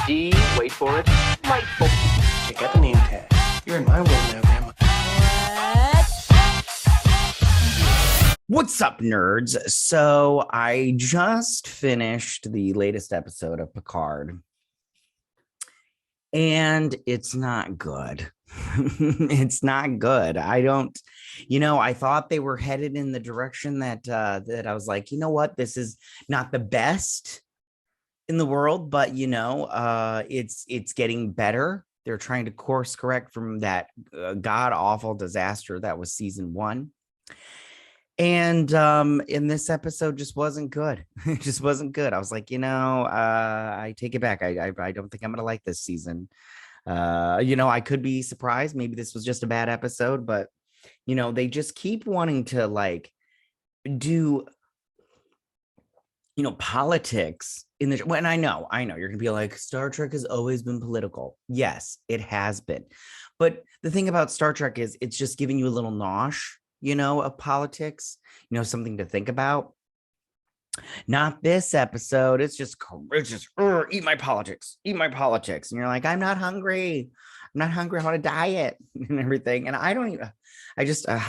D, wait for it, light bulb. Check out the name tag. You're in my world now, Grandma. What's up, nerds? So I just finished the latest episode of Picard, and it's not good. It's not good. I thought they were headed in the direction that I was like, you know what, this is not the best in the world, but it's getting better. They're trying to course correct from that god awful disaster that was season 1. And in this episode just wasn't good. It just wasn't good. I was like, I take it back. I don't think I'm gonna like this season. I could be surprised. Maybe this was just a bad episode, but they just keep wanting to like do politics in the when I know you're gonna be like, Star Trek has always been political. Yes, it has been. But the thing about Star Trek is it's just giving you a little nosh, of politics, something to think about. Not this episode. It's just eat my politics, eat my politics. And you're like, I'm not hungry. I'm not hungry. I want to diet and everything. And I don't even, I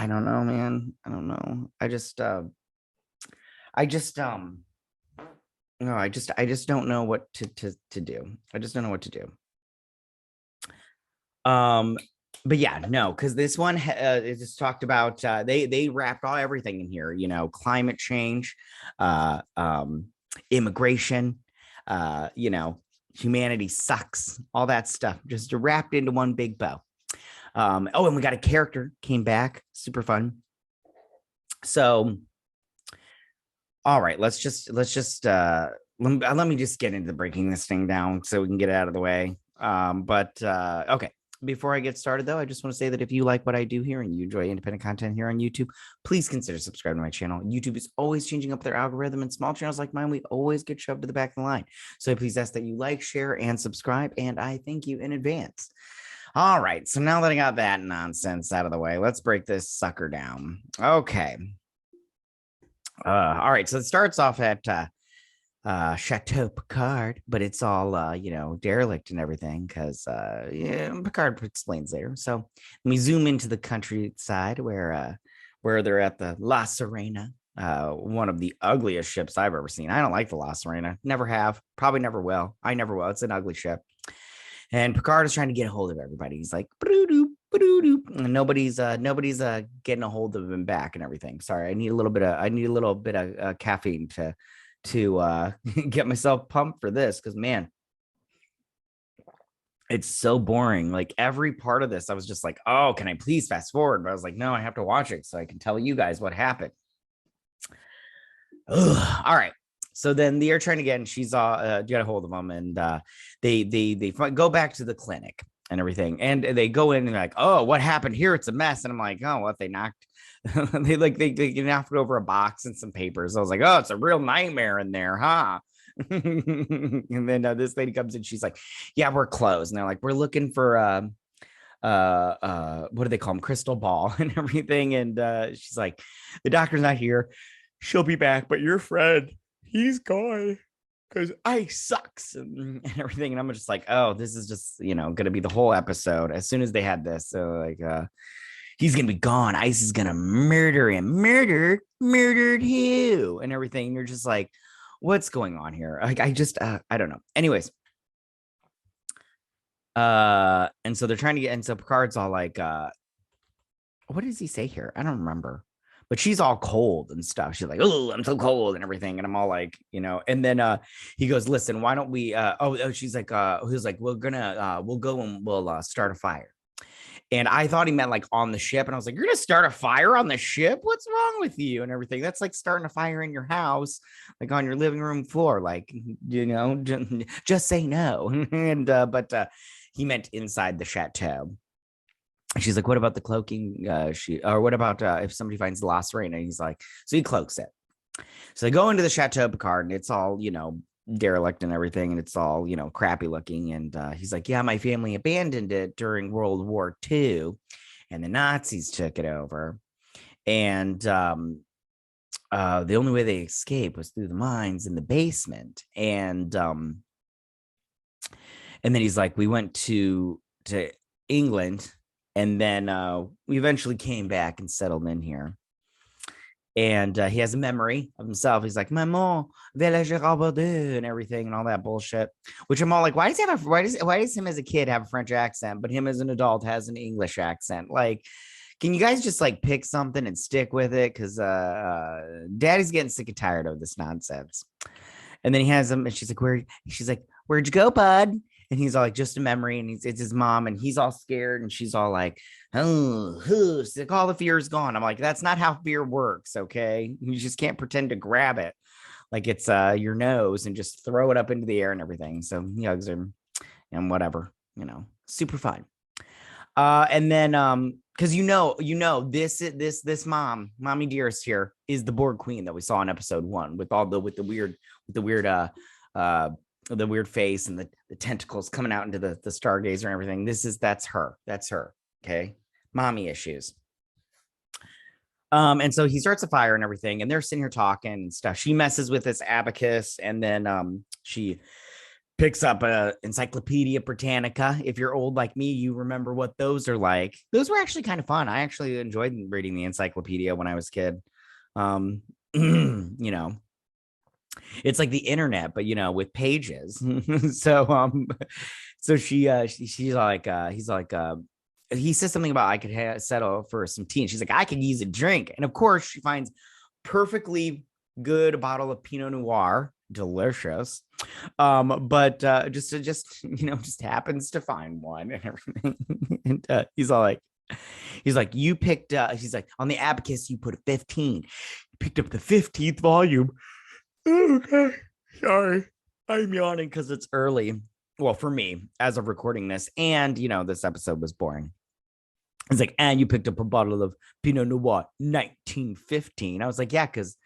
don't know, man. I don't know. No, I just don't know what to do. I just don't know what to do. But yeah, no, because this one it just talked about they wrapped everything in here, climate change, immigration, humanity sucks, all that stuff, just wrapped into one big bow. And we got a character came back, super fun. So all right, let me just get into breaking this thing down so we can get it out of the way. Okay. Before I get started, though, I just want to say that if you like what I do here and you enjoy independent content here on YouTube, please consider subscribing to my channel. YouTube is always changing up their algorithm, and small channels like mine, we always get shoved to the back of the line. So please ask that you like, share, and subscribe, and I thank you in advance. All right, so now that I got that nonsense out of the way, let's break this sucker down. Okay. All right, so it starts off at Chateau Picard, but it's all derelict and everything because Picard explains there. So let me zoom into the countryside where they're at the La Serena, one of the ugliest ships I've ever seen. I don't like the La Serena, never have, probably never will. I never will. It's an ugly ship. And Picard is trying to get a hold of everybody. He's like, and nobody's getting a hold of him back and everything. Sorry, I need a little bit of caffeine to get myself pumped for this, because man, it's so boring. Like every part of this I was just like, oh, can I please fast forward? But I was like, no, I have to watch it so I can tell you guys what happened. Ugh. All right, so then they're trying to get, and she's get a hold of them, and they go back to the clinic and everything, and they go in and like, oh, what happened here? It's a mess. And I'm like, oh, what, they knocked they knocked over a box and some papers. I was like, oh, it's a real nightmare in there, huh? And then this lady comes in, she's like, yeah, we're closed. And they're like, we're looking for what do they call them, crystal ball and everything. And she's like, the doctor's not here, she'll be back, but your friend, he's gone because ice sucks and everything. And I'm just like, oh, this is just gonna be the whole episode. As soon as they had this, so like he's gonna be gone, ice is gonna murder him, murdered who and everything. And you're just like, what's going on here? Like, I don't know. Anyways, and so they're trying to get, and so Picard's all like, what does he say here? I don't remember, but she's all cold and stuff. She's like, oh, I'm so cold and everything. And I'm all like, and then he goes, listen, why don't we she's like, who's like, we'll go and we'll start a fire. And I thought he meant like on the ship. And I was like, you're going to start a fire on the ship? What's wrong with you? And everything. That's like starting a fire in your house, like on your living room floor. Like, just say no. And, but he meant inside the chateau. She's like, what about the cloaking? Or what about if somebody finds the La Serena? He's like, so he cloaks it. So they go into the Chateau Picard, and it's all, derelict and everything, and it's all crappy looking. And he's like, yeah, my family abandoned it during World War II, and the Nazis took it over, and the only way they escaped was through the mines in the basement. And And then he's like, we went to England, and then we eventually came back and settled in here. And he has a memory of himself. He's like, Maman, and everything and all that bullshit. Which I'm all like, why does him as a kid have a French accent, but him as an adult has an English accent? Like, can you guys just like pick something and stick with it? Because Daddy's getting sick and tired of this nonsense. And then he has him, and she's like, where'd you go, bud? And he's all like, just a memory. And it's his mom, and he's all scared, and she's all like, oh, she's like, all the fear is gone. I'm like, that's not how fear works. Okay. You just can't pretend to grab it like it's your nose and just throw it up into the air and everything. So he hugs him and whatever, super fun. And then because this mommy dearest here is the Borg queen that we saw in episode 1 with the weird face and the tentacles coming out into the stargazer and everything. That's her. Okay. Mommy issues. And so he starts a fire and everything, and they're sitting here talking and stuff. She messes with this abacus, and then she picks up a Encyclopedia Britannica. If you're old like me, you remember what those are like. Those were actually kind of fun. I actually enjoyed reading the encyclopedia when I was a kid. It's like the internet, but with pages. So she's like, he's like, he says something about I could settle for some tea, and she's like, I could use a drink. And of course, she finds perfectly good bottle of Pinot Noir, delicious. But just happens to find one and everything. And he's like, you picked. He's like, on the abacus, you put a 15. You picked up the 15th volume. Okay, sorry, I'm yawning because it's early. Well, for me, as of recording this, and this episode was boring. It's like, and you picked up a bottle of Pinot Noir 1915. I was like, yeah, because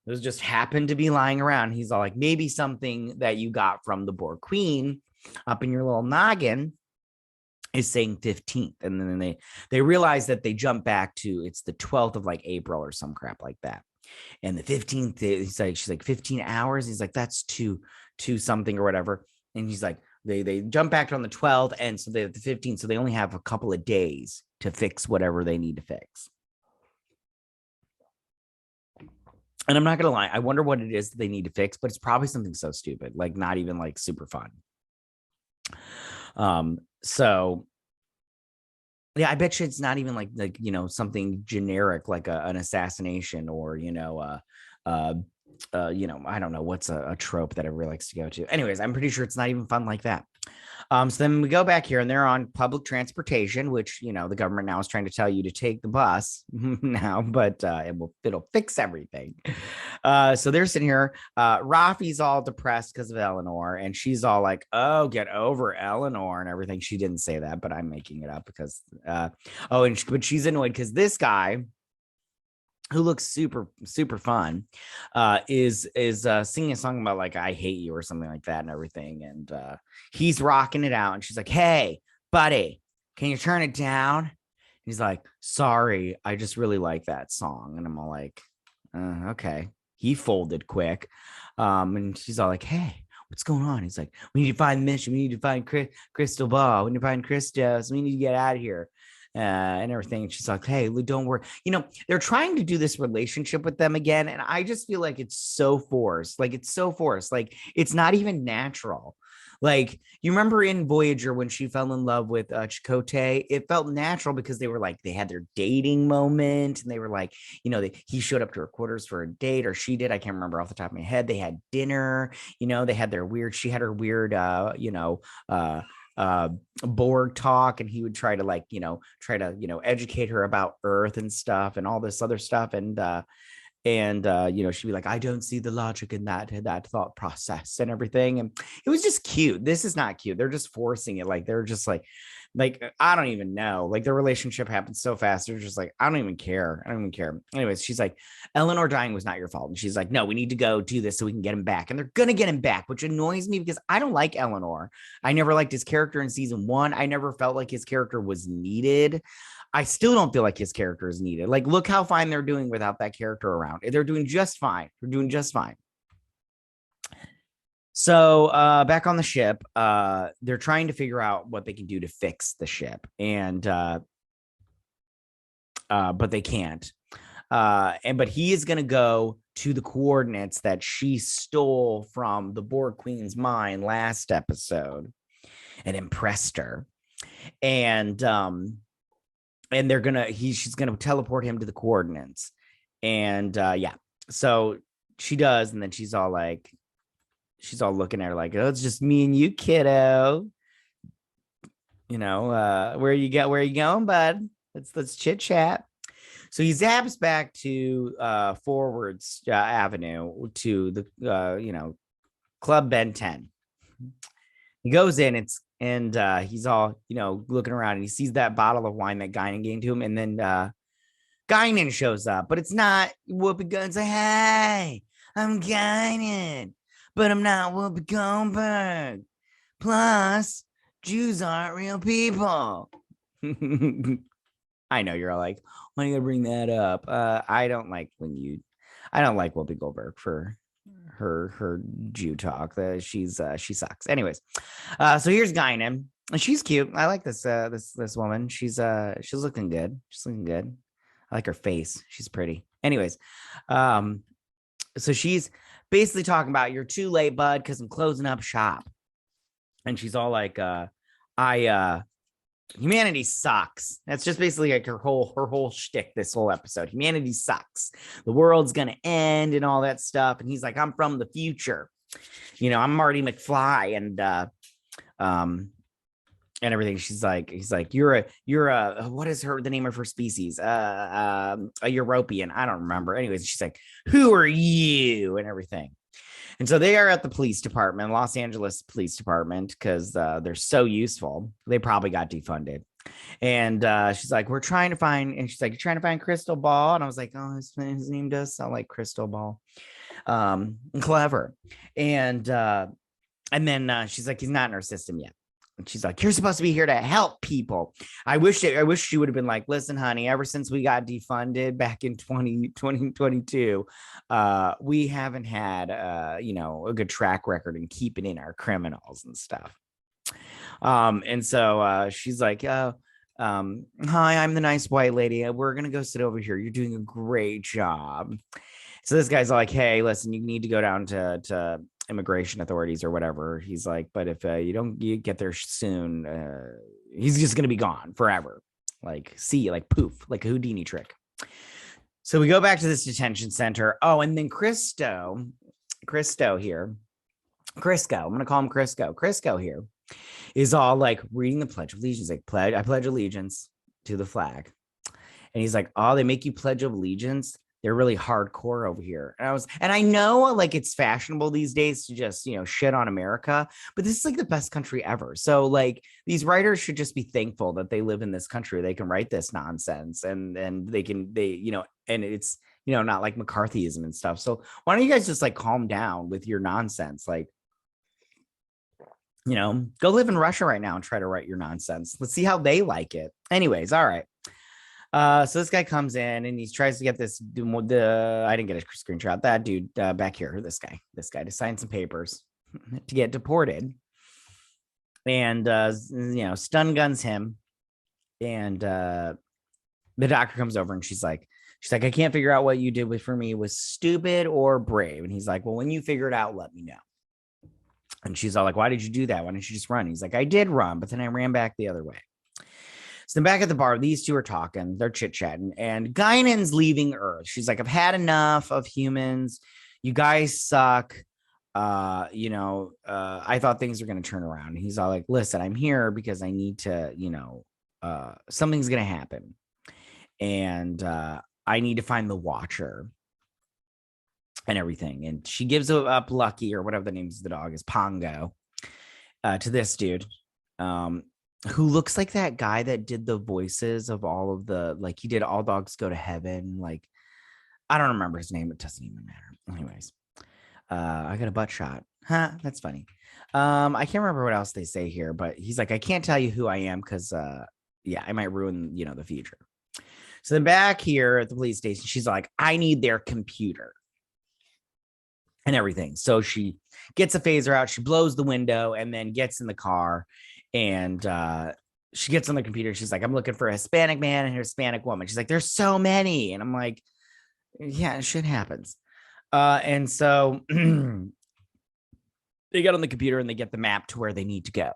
those just happened to be lying around. He's all like, maybe something that you got from the Borg Queen up in your little noggin is saying 15th. And then they realize that they jump back to it's the 12th of like April or some crap like that. And the 15th, she's like 15 hours. He's like, that's two something or whatever. And he's like, they jump back on the 12th, and so they have the 15th, so they only have a couple of days to fix whatever they need to fix. And I'm not gonna lie, I wonder what it is that they need to fix, but it's probably something so stupid, like not even like super fun. So yeah, I bet you it's not even like something generic like an assassination or I don't know what's a trope that everybody likes to go to. Anyways, I'm pretty sure it's not even fun like that. So then we go back here, and they're on public transportation, which the government now is trying to tell you to take the bus now, but it'll fix everything. So they're sitting here. Rafi's all depressed because of Eleanor, and she's all like, "Oh, get over Eleanor and everything." She didn't say that, but I'm making it up because but she's annoyed because this guy, who looks super, super fun, is singing a song about like, I hate you or something like that and everything. And he's rocking it out. And she's like, hey, buddy, can you turn it down? He's like, sorry, I just really like that song. And I'm all like, okay. He folded quick. And she's all like, hey, what's going on? He's like, we need to find the mission. We need to find Crystal Ball. We need to find Christos. We need to get out of here. And everything. And she's like, hey, don't worry. They're trying to do this relationship with them again. And I just feel like it's so forced. Like, it's not even natural. Like, you remember in Voyager when she fell in love with Chakotay, it felt natural because they were like, they had their dating moment, and they were like, he showed up to her quarters for a date, or she did. I can't remember off the top of my head. They had dinner, they had she had her weird, Borg talk, and he would try to educate her about Earth and stuff and all this other stuff, and she'd be like, I don't see the logic in that thought process and everything. And it was just cute. This is not cute. They're just forcing it. Like, they're just like I don't even know. Like, their relationship happened so fast. They're just like, I don't even care. Anyways, she's like, Eleanor dying was not your fault. And she's like, no, we need to go do this so we can get him back. And they're going to get him back, which annoys me because I don't like Eleanor. I never liked his character in season 1. I never felt like his character was needed. I still don't feel like his character is needed. Like, look how fine they're doing without that character around. They're doing just fine. So back on the ship, they're trying to figure out what they can do to fix the ship, and but they can't. But he is going to go to the coordinates that she stole from the Borg Queen's mind last episode and impressed her. And she's gonna teleport him to the coordinates. And yeah, so she does, and then she's all looking at her like, oh, it's just me and you, kiddo. Where are you going, bud? Let's chit chat. So he zaps back to Forwards Avenue to the Club Ben 10. He goes in, he's all looking around, and he sees that bottle of wine that Guinan gave to him, and then Guinan shows up, but it's not Whoopi Goldberg. Like, hey, I'm Guinan, but I'm not Whoopi Goldberg. Plus, Jews aren't real people. I know you're all like, why are you gonna bring that up? I don't like Whoopi Goldberg for her Jew talk. She sucks. Anyways, so here's Guinan, and she's cute. I like this woman. She's looking good. She's looking good. I like her face. She's pretty. Anyways, so she's basically talking about, you're too late, bud, because I'm closing up shop. And she's all like, humanity sucks. That's just basically like her whole shtick this whole episode. Humanity sucks. The world's gonna end and all that stuff. And he's like, I'm from the future. I'm Marty McFly and everything. He's like, you're a what is the name of her species? A European. I don't remember. Anyways, she's like, who are you? And everything. And so they are at the police department, Los Angeles Police Department, because they're so useful. They probably got defunded. And she's like, you're trying to find Crystal Ball. And I was like, oh, his name does sound like Crystal Ball. Clever. And then she's like, he's not in our system yet. And she's like, you're supposed to be here to help people. I wish she would have been like, listen, honey, ever since we got defunded back in 2022, we haven't had, a good track record in keeping in our criminals and stuff. And so she's like, hi, I'm the nice white lady. We're going to go sit over here. You're doing a great job. So this guy's like, hey, listen, you need to go down to immigration authorities or whatever. He's like, but if you get there soon, he's just going to be gone forever. Like, poof, like a Houdini trick. So we go back to this detention center. Oh, and then Crisco here. Crisco, I'm going to call him Crisco. Crisco here is all like reading the Pledge of Allegiance. Like, I pledge allegiance to the flag. And he's like, oh, they make you pledge of allegiance? They're really hardcore over here. And I know like it's fashionable these days to just, shit on America, but this is like the best country ever. So like these writers should just be thankful that they live in this country. They can write this nonsense and and it's, not like McCarthyism and stuff. So why don't you guys just like calm down with your nonsense? Like, go live in Russia right now and try to write your nonsense. Let's see how they like it. Anyways, all right. So this guy comes in and he tries to get I didn't get a screenshot. That dude back here, this guy to sign some papers to get deported, and stun guns him. And the doctor comes over and she's like, I can't figure out what you did for me was stupid or brave. And he's like, well, when you figure it out, let me know. And she's all like, why did you do that? Why didn't you just run? He's like, I did run, but then I ran back the other way. So then back at the bar, these two are talking, they're chit-chatting, and Guinan's leaving Earth. She's like, I've had enough of humans. You guys suck. I thought things were going to turn around. And he's all like, listen, I'm here because I need to, something's going to happen. And I need to find the Watcher and everything. And she gives up Lucky, or whatever the name of the dog is, Pongo, to this dude. Who looks like that guy that did the voices of all of the, like, he did All Dogs Go to Heaven. Like, I don't remember his name. It doesn't even matter. Anyways, I got a butt shot. Huh? That's funny. I can't remember what else they say here, but he's like, I can't tell you who I am because, I might ruin, the future. So then back here at the police station, she's like, I need their computer. and everything. So she gets a phaser out, she blows the window, and then gets in the car, and she gets on the computer. She's like, I'm looking for a Hispanic man and a Hispanic woman. She's like, there's so many. And I'm like, yeah, shit happens. And so they get on the computer and they get the map to where they need to go.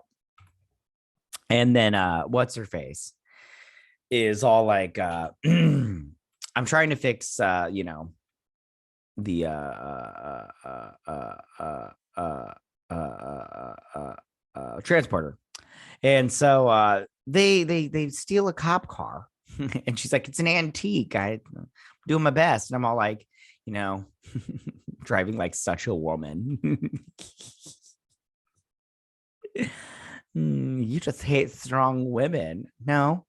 And then what's her face is all like, I'm trying to fix, you know, the transporter. And so they steal a cop car. And she's like, it's an antique. I'm doing my best. And I'm all like, you know, driving like such a woman. You just hate strong women. No,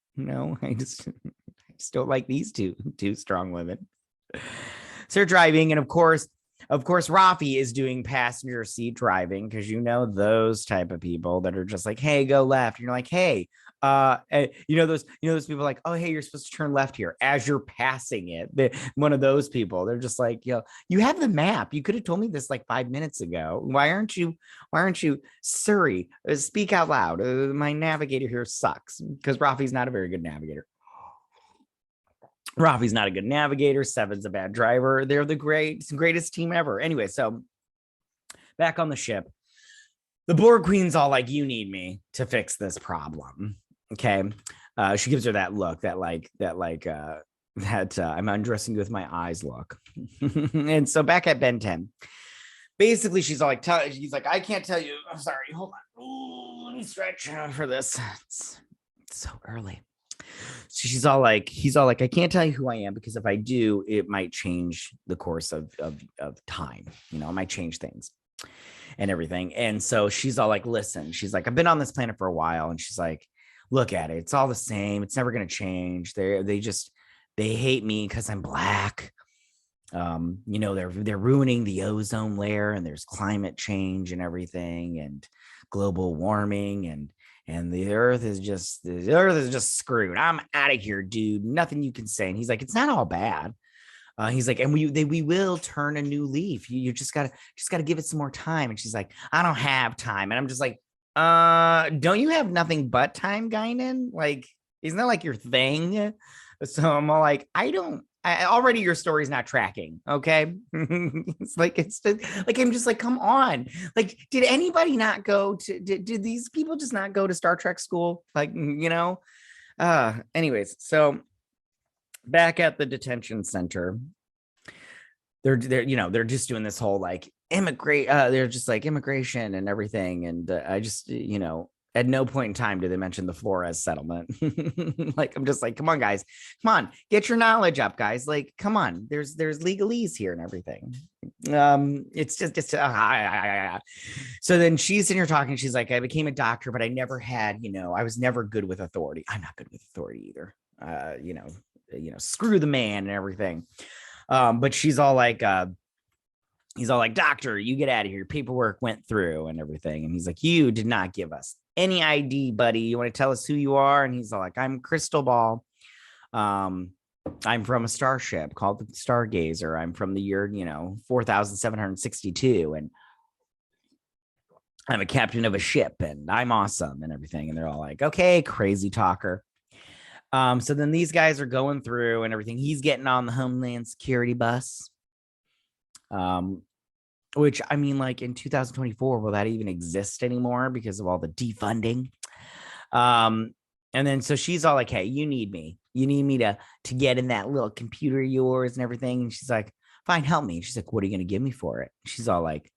I just don't like these two strong women. So they're driving, and of course, Rafi is doing passenger seat driving, because you know those type of people that are just like, hey, go left. And you're like, hey, you know those people like, oh, hey, you're supposed to turn left here as you're passing it. One of those people, they're just like, yo, you have the map. You could have told me this like 5 minutes ago. Why aren't you, Surrey? Speak out loud. My navigator here sucks, because Rafi's not a very good navigator. Rafi's not a good navigator. Seven's a bad driver. They're the greatest team ever. Anyway, so back on the ship, the Borg Queen's all like, you need me to fix this problem. Okay. She gives her that look, that I'm undressing you with my eyes look. And so back at Ben 10, basically she's all like, he's like, I can't tell you. I'm sorry. Hold on. Ooh, let me stretch for this. It's so early. So he's all like, I can't tell you who I am, because if I do, it might change the course of time. You know, it might change things and everything. And so she's all like, listen, she's like, I've been on this planet for a while. And she's like, look at it. It's all the same. It's never going to change. They hate me because I'm black. You know, they're ruining the ozone layer, and there's climate change and everything, and global warming, and the earth is just screwed. I'm out of here, dude. Nothing you can say. And he's like, it's not all bad. He's like, and we will turn a new leaf. You just gotta give it some more time. And she's like, I don't have time. And I'm just like, don't you have nothing but time, Guinan? Like, isn't that like your thing? So I'm all like, already your story's not tracking. Okay. It's like, I'm just like, come on. Like, did anybody not go to, did these people just not go to Star Trek school? Like, you know, anyways, so back at the detention center, they're just doing this whole like they're just like immigration and everything. And I just, you know, at no point in time did they mention the Flores settlement. Like, I'm just like, come on, guys, come on, get your knowledge up, guys. Like, come on, there's legalese here and everything. It's just so then she's sitting here talking. She's like, I became a doctor, but I never had, you know, I was never good with authority. I'm not good with authority either. You know, screw the man and everything. But she's all like, he's all like, doctor, you get out of here. Paperwork went through and everything. And he's like, you did not give us any ID, buddy. You want to tell us who you are? And he's all like, I'm Crystal Ball. I'm from a starship called the Stargazer. I'm from the year, you know, 4,762. And I'm a captain of a ship, and I'm awesome and everything. And they're all like, okay, crazy talker. So then these guys are going through and everything. He's getting on the Homeland Security bus. Which, I mean, like in 2024, will that even exist anymore because of all the defunding? And then so she's all like, hey, you need me to get in that little computer of yours and everything. And she's like, fine, help me. She's like, what are you going to give me for it? She's all like,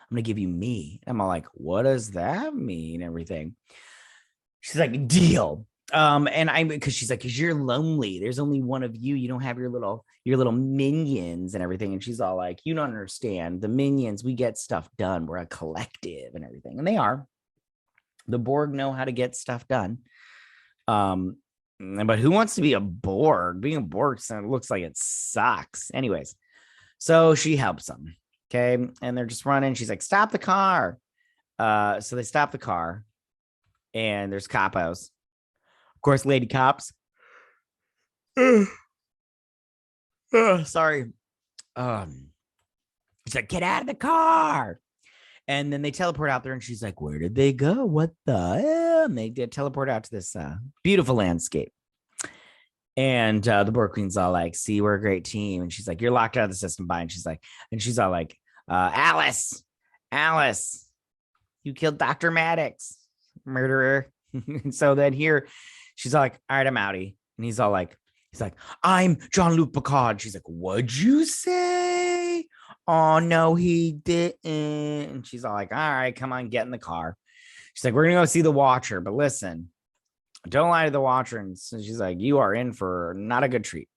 I'm going to give you me. I'm all like, what does that mean? Everything. She's like, deal. And because she's like, because you're lonely, there's only one of you, you don't have your little minions and everything. And she's all like, you don't understand, the minions, we get stuff done, we're a collective and everything. And they are. The Borg know how to get stuff done. But who wants to be a Borg? Being a Borg looks like it sucks. Anyways, so she helps them. Okay, and they're just running. She's like, stop the car. So they stop the car, and there's capos. Of course, lady cops. Sorry. She's like, get out of the car. And then they teleport out there and she's like, where did they go? What the hell? And they did teleport out to this beautiful landscape. And the Borg Queen's all like, see, we're a great team. And she's like, you're locked out of the system, bye. And she's all like, Alice, you killed Dr. Maddox, murderer. And so then here she's all like, all right, I'm outie. And he's like, I'm Jean-Luc Picard. She's like, what'd you say? Oh, no, he didn't. And she's all like, all right, come on, get in the car. She's like, we're going to go see the Watcher. But listen, don't lie to the Watcher. And so she's like, you are in for not a good treat.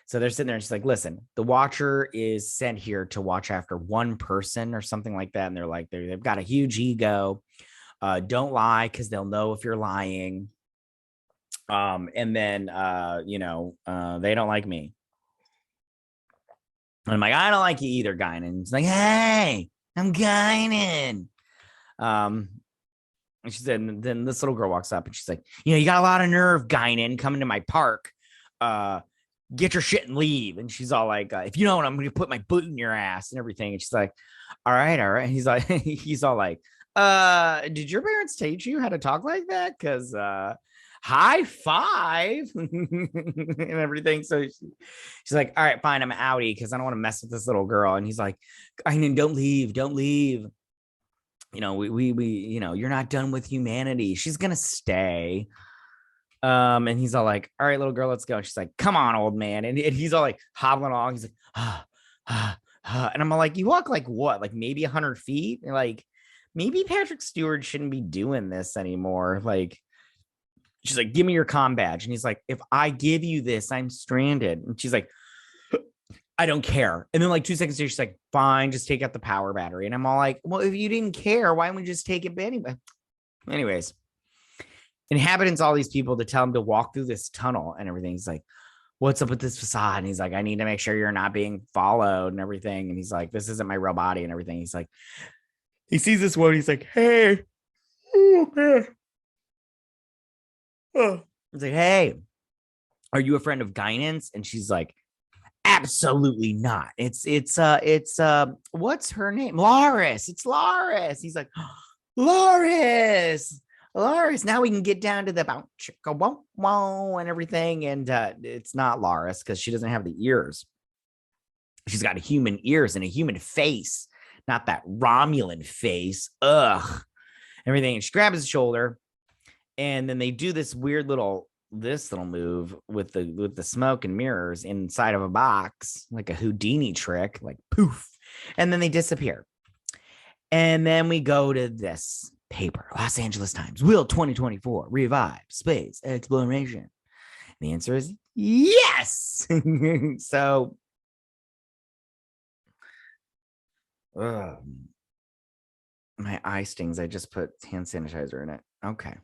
So they're sitting there and she's like, listen, the Watcher is sent here to watch after one person or something like that. And they're like, they've got a huge ego. Don't lie because they'll know if you're lying. And then, they don't like me. And I'm like, I don't like you either, Guinan. It's like, hey, I'm Guinan. And she said, and then this little girl walks up and she's like, you got a lot of nerve, Guinan, coming to my park. Get your shit and leave. And she's all like, if you don't, I'm going to put my boot in your ass and everything. And she's like, all right. And he's like, he's all like, did your parents teach you how to talk like that? Because high five and everything. So she's like, all right, fine, I'm outie because I don't want to mess with this little girl. And he's like, I mean, don't leave. We you're not done with humanity. She's gonna stay. And he's all like, all right, little girl, let's go. And she's like, come on, old man. And he's all like hobbling along. He's like, and I'm like, you walk like what? Like maybe 100 feet? And like, maybe Patrick Stewart shouldn't be doing this anymore. Like, she's like, give me your comm badge. And he's like, if I give you this, I'm stranded. And she's like, I don't care. And then like 2 seconds later, she's like, fine, just take out the power battery. And I'm all like, well, if you didn't care, why wouldn't we just take it anyway? Anyways, inhabitants, all these people to tell him to walk through this tunnel and everything. He's like, what's up with this facade? And he's like, I need to make sure you're not being followed and everything. And he's like, this isn't my real body and everything. He's like, he sees this one. He's like, hey, oh man. Oh. He's like, hey, are you a friend of Guinan's? And she's like, absolutely not. It's what's her name? Loris. It's Loris. He's like, Loris. Now we can get down to the bow chicka wow wow and everything. And it's not Loris because she doesn't have the ears. She's got human ears and a human face, not that Romulan face. Ugh. Everything. And she grabs his shoulder. And then they do this weird little move with the smoke and mirrors inside of a box, like a Houdini trick, like poof. And then they disappear. And then we go to this paper, Los Angeles Times. Will 2024 revive space exploration? And the answer is yes. So my eye stings. I just put hand sanitizer in it. Okay.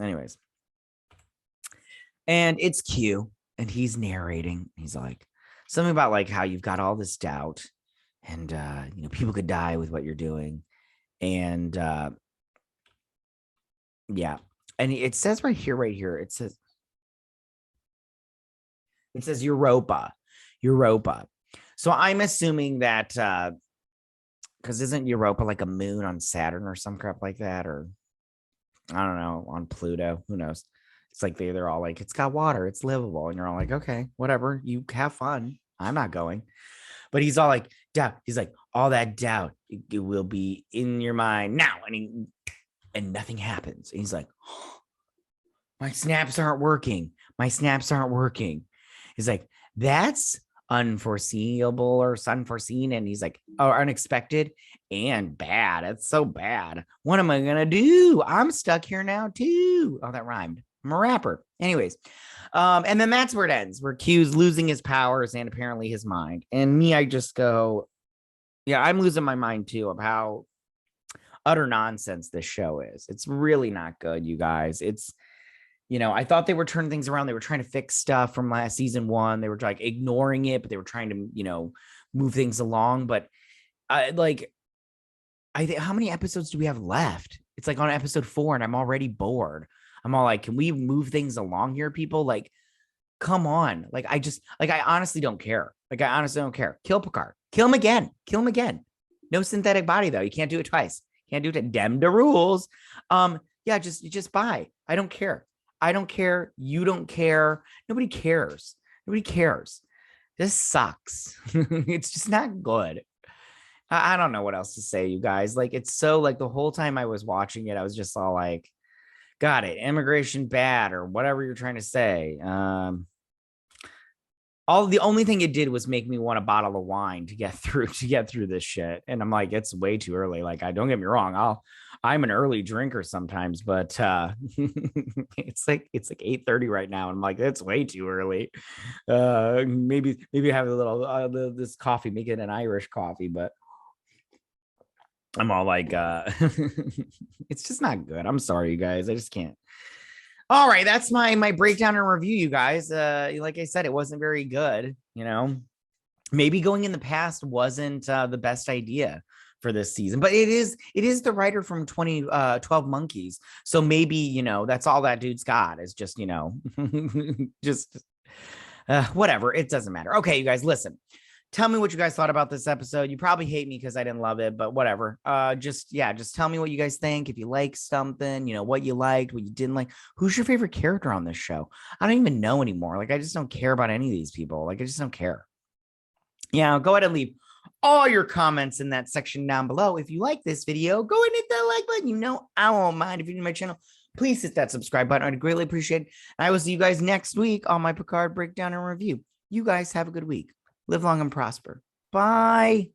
Anyways. And it's Q, and he's narrating. He's like, something about like how you've got all this doubt, and people could die with what you're doing, and yeah. And it says right here. It says Europa. So I'm assuming that because isn't Europa like a moon on Saturn or some crap like that, or I don't know, on Pluto? Who knows? It's like they're all like, it's got water, it's livable. And you're all like, okay, whatever, you have fun. I'm not going. But he's all like, doubt. He's like, all that doubt, it will be in your mind now. And nothing happens. And he's like, oh, my snaps aren't working. He's like, that's unforeseeable or unforeseen. And he's like, oh, unexpected and bad. It's so bad. What am I going to do? I'm stuck here now too. Oh, that rhymed. I'm a rapper. Anyways. And then that's where it ends, where Q's losing his powers and apparently his mind. And me, I just go, yeah, I'm losing my mind too of how utter nonsense this show is. It's really not good, you guys. It's, I thought they were turning things around. They were trying to fix stuff from last season 1. They were like ignoring it, but they were trying to, move things along. But I think, how many episodes do we have left? It's like on episode 4 and I'm already bored. I'm all like, can we move things along here, people? Like, come on. Like, I honestly don't care. Like, I honestly don't care. Kill Picard. Kill him again. Kill him again. No synthetic body, though. You can't do it twice. Can't do it. Dem the rules. Yeah, just buy. I don't care. I don't care. You don't care. Nobody cares. Nobody cares. This sucks. It's just not good. I don't know what else to say, you guys. Like, it's so like the whole time I was watching it, I was just all like, got it, immigration bad, or whatever you're trying to say. The only thing it did was make me want a bottle of wine to get through this shit. And I'm like, it's way too early. Like, I don't get me wrong, I'm an early drinker sometimes, but it's like 8:30 right now, and I'm like, it's way too early. Maybe have a little this coffee, make it an Irish coffee, but I'm all like, it's just not good. I'm sorry, you guys. I just can't. All right, that's my breakdown and review, you guys. Like I said, it wasn't very good. Maybe going in the past wasn't the best idea for this season, but it is the writer from 12 Monkeys. So maybe, that's all that dude's got is just, just whatever. It doesn't matter. Okay, you guys, listen. Tell me what you guys thought about this episode. You probably hate me because I didn't love it, but whatever. Just tell me what you guys think. If you like something, what you liked, what you didn't like. Who's your favorite character on this show? I don't even know anymore. Like, I just don't care about any of these people. Like, I just don't care. Yeah, go ahead and leave all your comments in that section down below. If you like this video, go and hit that like button. I won't mind. If you're new to my channel, please hit that subscribe button. I'd greatly appreciate it. And I will see you guys next week on my Picard breakdown and review. You guys have a good week. Live long and prosper. Bye.